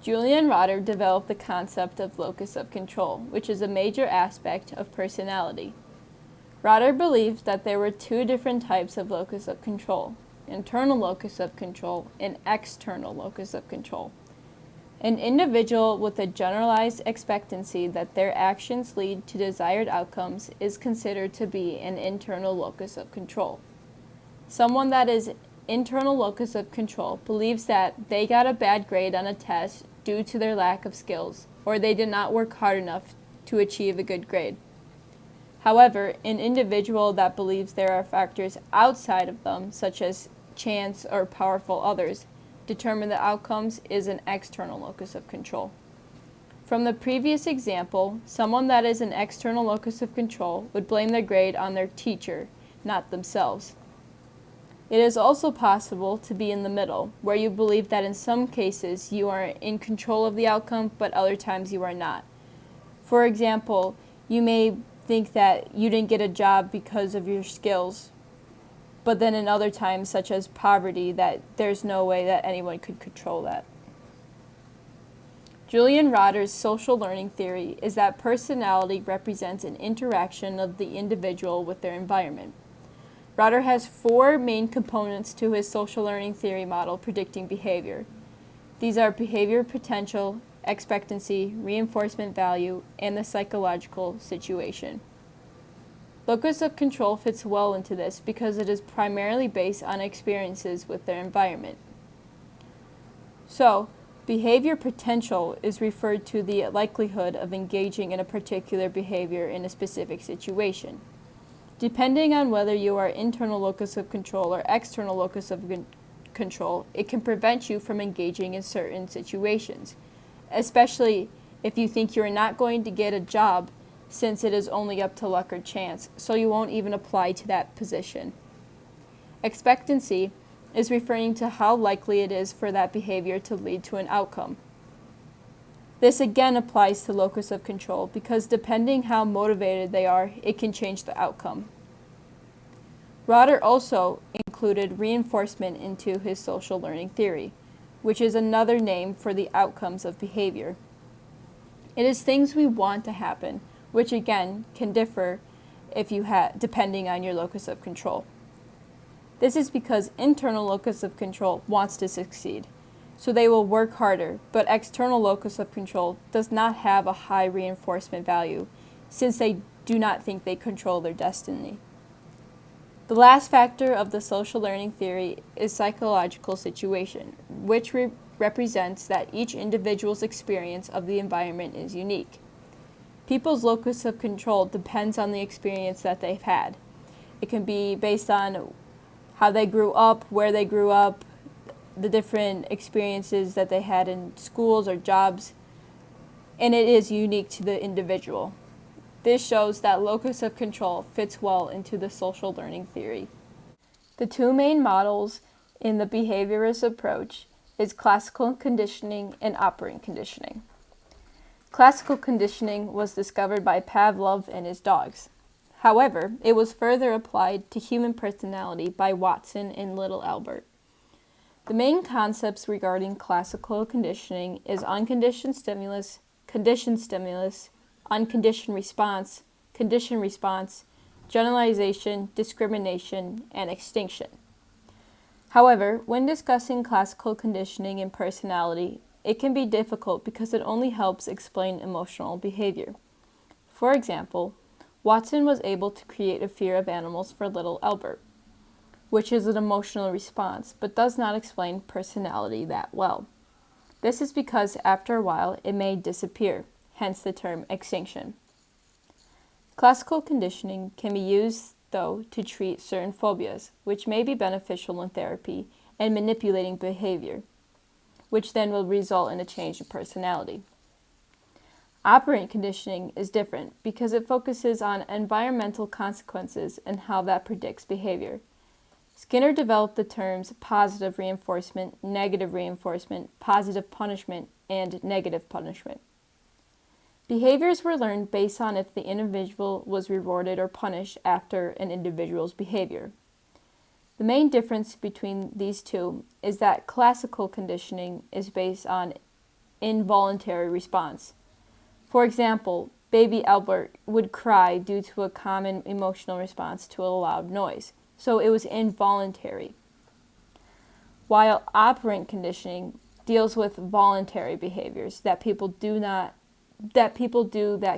Julian Rotter developed the concept of locus of control, which is a major aspect of personality. Rotter believed that there were two different types of locus of control: internal locus of control and external locus of control. An individual with a generalized expectancy that their actions lead to desired outcomes is considered to be an internal locus of control. Someone that is internal locus of control believes that they got a bad grade on a test due to their lack of skills, or they did not work hard enough to achieve a good grade. However, an individual that believes there are factors outside of them, such as chance or powerful others, determine the outcomes is an external locus of control. From the previous example, someone that is an external locus of control would blame their grade on their teacher, not themselves. It is also possible to be in the middle, where you believe that in some cases you are in control of the outcome, but other times you are not. For example, you may think that you didn't get a job because of your skills, but then in other times, such as poverty, that there's no way that anyone could control that. Julian Rotter's social learning theory is that personality represents an interaction of the individual with their environment. Rotter has four main components to his social learning theory model predicting behavior. These are behavior potential, expectancy, reinforcement value, and the psychological situation. Locus of control fits well into this because it is primarily based on experiences with their environment. So, behavior potential is referred to the likelihood of engaging in a particular behavior in a specific situation. Depending on whether you are internal locus of control or external locus of control, it can prevent you from engaging in certain situations, especially if you think you are not going to get a job, since it is only up to luck or chance, so you won't even apply to that position. Expectancy is referring to how likely it is for that behavior to lead to an outcome. This again applies to locus of control because depending how motivated they are, it can change the outcome. Rotter also included reinforcement into his social learning theory, which is another name for the outcomes of behavior. It is things we want to happen, which again can differ depending on your locus of control. This is because internal locus of control wants to succeed, so they will work harder, but external locus of control does not have a high reinforcement value, since they do not think they control their destiny. The last factor of the social learning theory is psychological situation, which represents that each individual's experience of the environment is unique. People's locus of control depends on the experience that they've had. It can be based on how they grew up, where they grew up, the different experiences that they had in schools or jobs, and it is unique to the individual. This shows that locus of control fits well into the social learning theory. The two main models in the behaviorist approach is classical conditioning and operant conditioning. Classical conditioning was discovered by Pavlov and his dogs. However, it was further applied to human personality by Watson and Little Albert. The main concepts regarding classical conditioning is unconditioned stimulus, unconditioned response, conditioned response, generalization, discrimination, and extinction. However, when discussing classical conditioning and personality, it can be difficult because it only helps explain emotional behavior. For example, Watson was able to create a fear of animals for Little Albert, which is an emotional response, but does not explain personality that well. This is because after a while it may disappear, hence the term extinction. Classical conditioning can be used, though, to treat certain phobias, which may be beneficial in therapy and manipulating behavior, which then will result in a change in personality. Operant conditioning is different because it focuses on environmental consequences and how that predicts behavior. Skinner developed the terms positive reinforcement, positive punishment, and negative punishment. Behaviors were learned based on if the individual was rewarded or punished after an individual's behavior. The main difference between these two is that classical conditioning is based on involuntary response. For example, baby Albert would cry due to a common emotional response to a loud noise, so it was involuntary. While operant conditioning deals with voluntary behaviors that people do that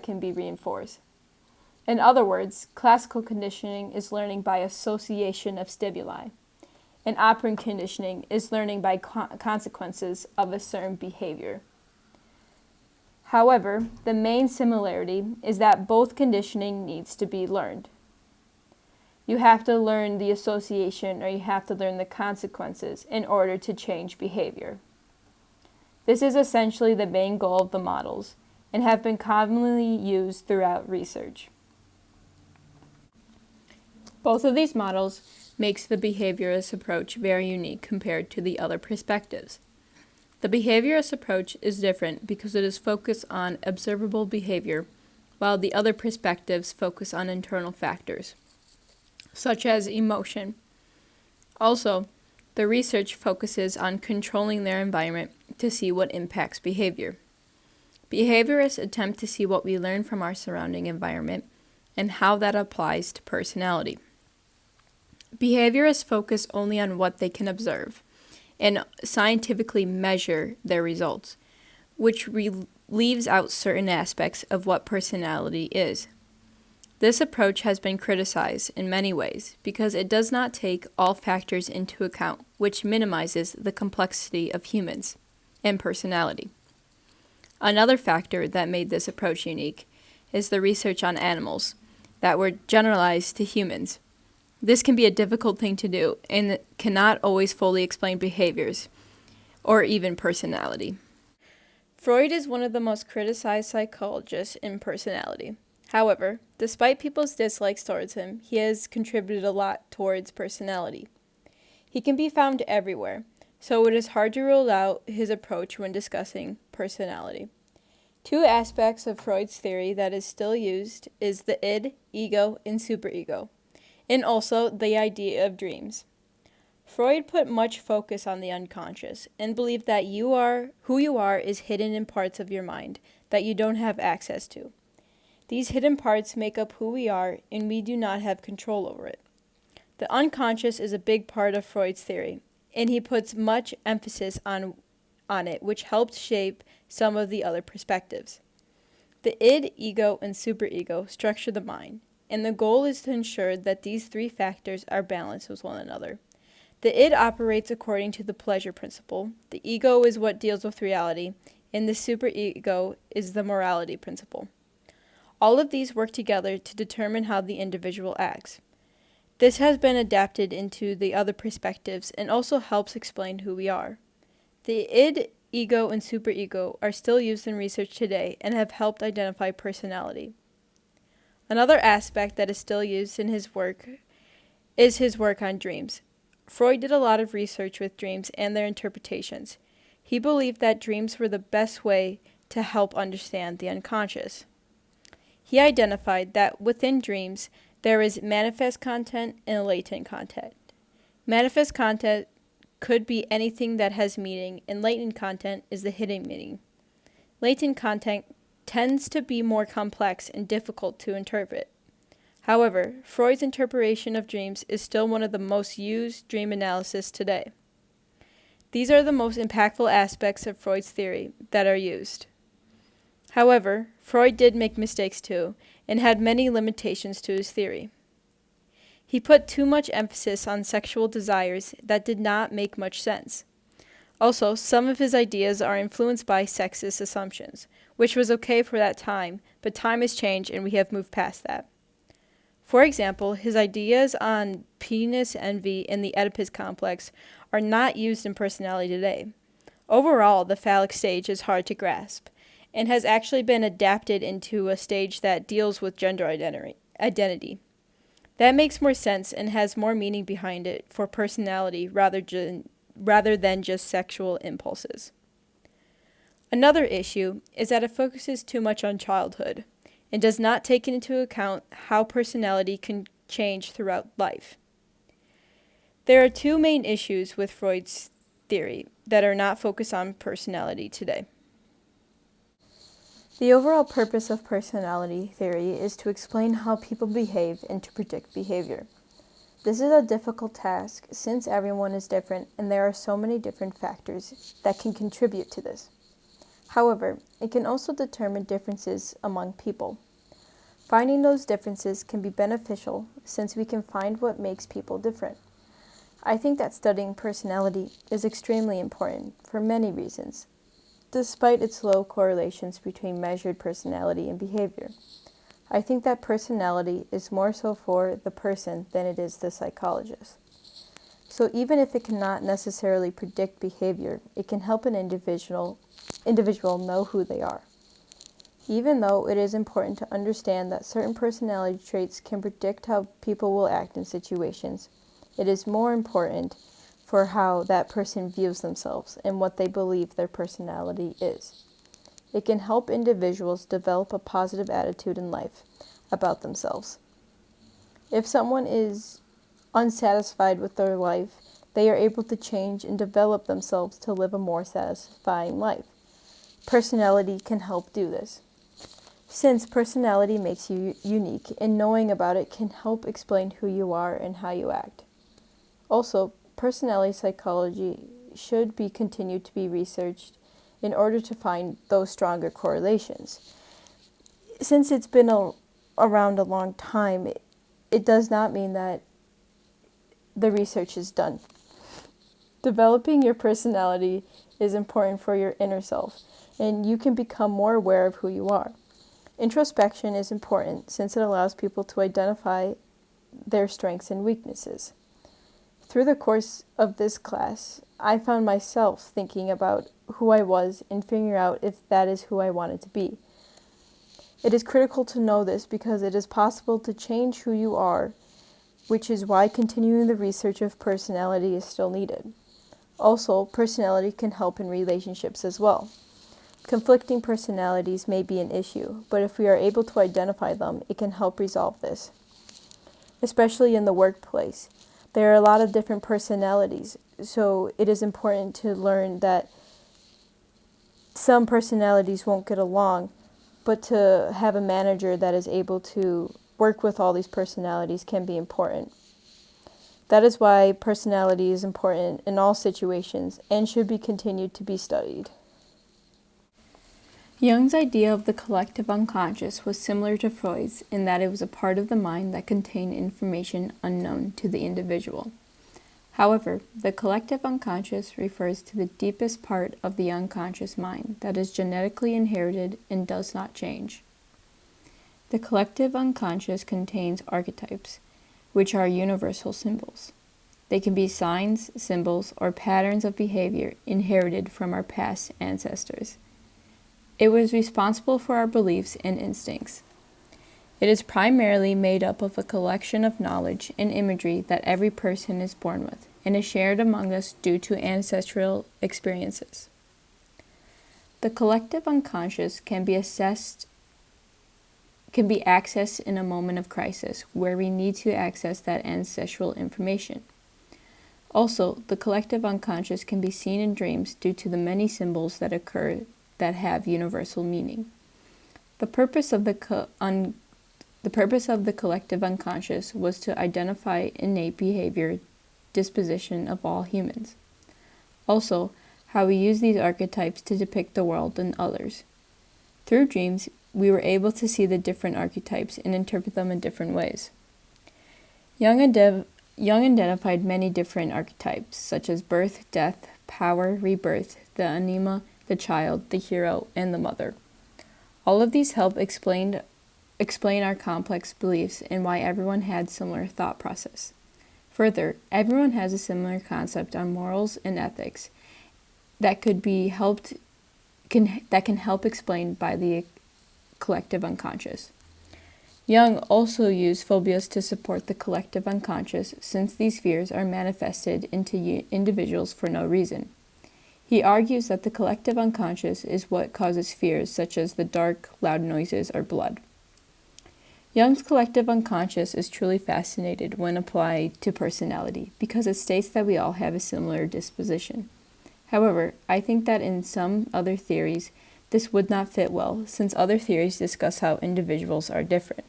can be reinforced. In other words, classical conditioning is learning by association of stimuli, and operant conditioning is learning by consequences of a certain behavior. However, the main similarity is that both conditioning needs to be learned. You have to learn the association or you have to learn the consequences in order to change behavior. This is essentially the main goal of the models and have been commonly used throughout research. Both of these models makes the behaviorist approach very unique compared to the other perspectives. The behaviorist approach is different because it is focused on observable behavior, while the other perspectives focus on internal factors, such as emotion. Also, the research focuses on controlling their environment to see what impacts behavior. Behaviorists attempt to see what we learn from our surrounding environment and how that applies to personality. Behaviorists focus only on what they can observe and scientifically measure their results, which leaves out certain aspects of what personality is. This approach has been criticized in many ways because it does not take all factors into account, which minimizes the complexity of humans and personality. Another factor that made this approach unique is the research on animals that were generalized to humans. This can be a difficult thing to do and cannot always fully explain behaviors or even personality. Freud is one of the most criticized psychologists in personality. However, despite people's dislikes towards him, he has contributed a lot towards personality. He can be found everywhere, so it is hard to rule out his approach when discussing personality. Two aspects of Freud's theory that is still used is the id, ego, and superego, and also the idea of dreams. Freud put much focus on the unconscious and believed that who you are is hidden in parts of your mind that you don't have access to. These hidden parts make up who we are, and we do not have control over it. The unconscious is a big part of Freud's theory, and he puts much emphasis on it, which helped shape some of the other perspectives. The id, ego, and superego structure the mind, and the goal is to ensure that these three factors are balanced with one another. The id operates according to the pleasure principle, the ego is what deals with reality, and the superego is the morality principle. All of these work together to determine how the individual acts. This has been adapted into the other perspectives and also helps explain who we are. The id, ego, and superego are still used in research today and have helped identify personality. Another aspect that is still used in his work is his work on dreams. Freud did a lot of research with dreams and their interpretations. He believed that dreams were the best way to help understand the unconscious. He identified that within dreams, there is manifest content and latent content. Manifest content could be anything that has meaning, and latent content is the hidden meaning. Latent content tends to be more complex and difficult to interpret. However, Freud's interpretation of dreams is still one of the most used dream analysis today. These are the most impactful aspects of Freud's theory that are used. However, Freud did make mistakes too, and had many limitations to his theory. He put too much emphasis on sexual desires that did not make much sense. Also, some of his ideas are influenced by sexist assumptions, which was okay for that time, but time has changed and we have moved past that. For example, his ideas on penis envy and the Oedipus complex are not used in personality today. Overall, the phallic stage is hard to grasp, and has actually been adapted into a stage that deals with gender identity. That makes more sense and has more meaning behind it for personality rather than just sexual impulses. Another issue is that it focuses too much on childhood and does not take into account how personality can change throughout life. There are two main issues with Freud's theory that are not focused on personality today. The overall purpose of personality theory is to explain how people behave and to predict behavior. This is a difficult task since everyone is different and there are so many different factors that can contribute to this. However, it can also determine differences among people. Finding those differences can be beneficial since we can find what makes people different. I think that studying personality is extremely important for many reasons, despite its low correlations between measured personality and behavior. I think that personality is more so for the person than it is the psychologist. So even if it cannot necessarily predict behavior, it can help an individual know who they are. Even though it is important to understand that certain personality traits can predict how people will act in situations, it is more important for how that person views themselves and what they believe their personality is. It can help individuals develop a positive attitude in life about themselves. If someone is unsatisfied with their life, they are able to change and develop themselves to live a more satisfying life. Personality can help do this. Since personality makes you unique, and knowing about it can help explain who you are and how you act. Also, personality psychology should be continued to be researched in order to find those stronger correlations. Since it's been around a long time, it does not mean that the research is done. Developing your personality is important for your inner self, and you can become more aware of who you are. Introspection is important since it allows people to identify their strengths and weaknesses. Through the course of this class, I found myself thinking about who I was and figuring out if that is who I wanted to be. It is critical to know this because it is possible to change who you are, which is why continuing the research of personality is still needed. Also, personality can help in relationships as well. Conflicting personalities may be an issue, but if we are able to identify them, it can help resolve this. Especially in the workplace. There are a lot of different personalities, so it is important to learn that some personalities won't get along, but to have a manager that is able to work with all these personalities can be important. That is why personality is important in all situations and should be continued to be studied. Jung's idea of the collective unconscious was similar to Freud's in that it was a part of the mind that contained information unknown to the individual. However, the collective unconscious refers to the deepest part of the unconscious mind that is genetically inherited and does not change. The collective unconscious contains archetypes, which are universal symbols. They can be signs, symbols, or patterns of behavior inherited from our past ancestors. It was responsible for our beliefs and instincts. It is primarily made up of a collection of knowledge and imagery that every person is born with and is shared among us due to ancestral experiences. The collective unconscious can be accessed in a moment of crisis where we need to access that ancestral information. Also, the collective unconscious can be seen in dreams due to the many symbols that occur that have universal meaning. The purpose of the collective unconscious was to identify innate behavior disposition of all humans. Also, how we use these archetypes to depict the world and others. Through dreams, we were able to see the different archetypes and interpret them in different ways. Jung identified many different archetypes, such as birth, death, power, rebirth, the anima, the child, the hero, and the mother. All of these help explain our complex beliefs and why everyone had similar thought process. Further, everyone has a similar concept on morals and ethics that can help explain by the collective unconscious. Jung also used phobias to support the collective unconscious since these fears are manifested into individuals for no reason. He argues that the collective unconscious is what causes fears such as the dark, loud noises, or blood. Jung's collective unconscious is truly fascinating when applied to personality because it states that we all have a similar disposition. However, I think that in some other theories, This would not fit well, since other theories discuss how individuals are different.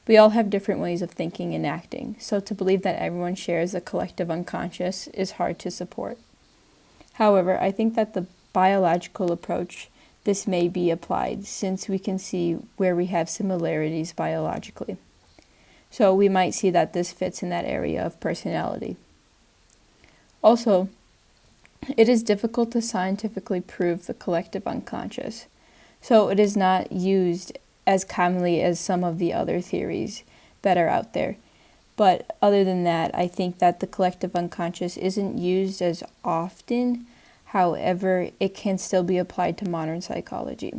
We all have different ways of thinking and acting, so to believe that everyone shares a collective unconscious is hard to support. However, I think that the biological approach this may be applied, since we can see where we have similarities biologically. So we might see that this fits in that area of personality. Also, it is difficult to scientifically prove the collective unconscious, so it is not used as commonly as some of the other theories that are out there. But other than that, I think that the collective unconscious isn't used as often. However, it can still be applied to modern psychology.